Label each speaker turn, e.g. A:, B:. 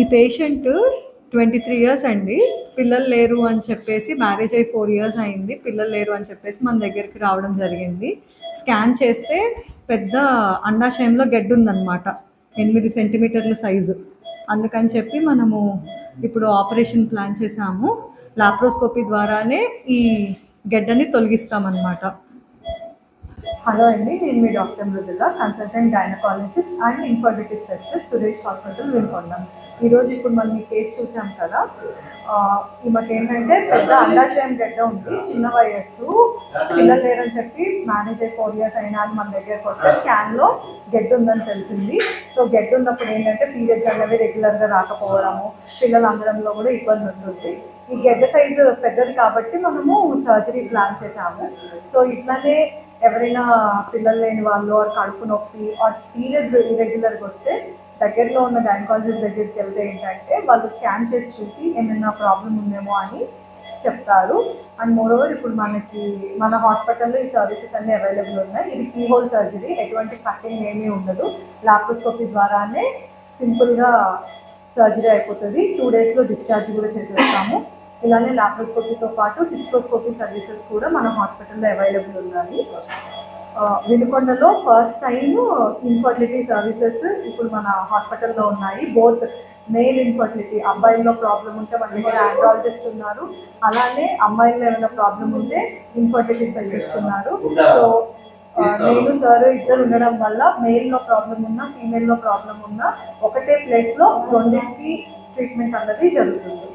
A: ఈ patient 23 years అండి. పిల్లలు లేరు అని చెప్పేసి, మ్యారేజ్ అయ్యి 4 ఇయర్స్ అయింది. పిల్లలు లేరు అని చెప్పేసి మన దగ్గరికి రావడం జరిగింది. స్కాన్ చేస్తే పెద్ద అండాశయంలో గడ్డ ఉందన్నమాట, 8 సెంటీమీటర్ల సైజు. అందుకని చెప్పి మనము ఇప్పుడు ఆపరేషన్ ప్లాన్ చేసాము. లాప్రోస్కోపీ ద్వారానే ఈ గడ్డని తొలగిస్తామన్నమాట. హలో అండి, నేను మీ doctor Mrudula, consultant gynaecologist and infertility specialist, Suresh hospital, Vinukonda. ఈరోజు ఇప్పుడు మనం ఈ కేసు చూసాం కదా. ఈమెకి ఏంటంటే పెద్ద అండాశయం గడ్డ ఉంది, చిన్న వయస్సు, పిల్లలు లేరని చెప్పి మ్యారేజ్ అయ్యి 4 ఇయర్స్ అయినా అని మన దగ్గరకు వస్తే స్కాన్లో గడ్డ ఉందని తెలిసింది. సో గడ్డ ఉన్నప్పుడు ఏంటంటే పీరియడ్స్ అనేవి రెగ్యులర్గా రాకపోవడము, పిల్లలు అందడంలో కూడా ఇబ్బంది ఉంటుంది. ఈ గడ్డ సైజు పెద్దది కాబట్టి మనము సర్జరీ ప్లాన్ చేసాము. సో ఇట్లానే ఎవరైనా పిల్లలు లేని వాళ్ళు, కడుపు నొప్పి, పీరియడ్స్ ఇర్రెగ్యులర్గా వస్తే దగ్గరలో ఉన్న గైనకాలజిస్ట్ దగ్గరికి వెళ్తే ఏంటంటే వాళ్ళు స్కాన్ చేసి చూసి ఏమైనా ప్రాబ్లం ఉందేమో అని చెప్తారు. అండ్ మోరోవర్ ఇప్పుడు మన హాస్పిటల్లో ఈ సర్వీసెస్ అన్నీ అవైలబుల్ ఉన్నాయి. ఇది కీ హోల్ సర్జరీ, ఎటువంటి కటింగ్ ఏమీ ఉండదు. లాప్రోస్కోపీ ద్వారానే సింపుల్గా సర్జరీ అయిపోతుంది. 2 డేస్లో డిశ్చార్జ్ కూడా చేసేస్తాము. ఇలానే లాప్రోస్కోపీతో పాటు హిస్టోస్కోపీ సర్వీసెస్ కూడా మన హాస్పిటల్లో అవైలబుల్ ఉన్నాయి. వినుకొండలో ఫస్ట్ టైం ఇన్ఫర్టిలిటీ సర్వీసెస్ ఇప్పుడు మన హాస్పిటల్లో ఉన్నాయి. బోత్ మేల్ ఇన్ఫర్టిలిటీ, అబ్బాయిల్లో ప్రాబ్లం ఉంటే మన దగ్గర ఆండ్రాలజిస్ట్ ఉన్నారు, అలానే అమ్మాయిల్లో ఏమైనా ప్రాబ్లం ఉంటే ఇన్ఫర్టిలిటీ సర్వీస్ ఉన్నారు. సో నేను సార్ ఇద్దరు ఉండడం వల్ల మేల్లో ప్రాబ్లం ఉన్నా ఫీమేల్లో ప్రాబ్లం ఉన్నా ఒకటే ప్లేస్లో రెండింటికి ట్రీట్మెంట్ అన్నది జరుగుతుంది.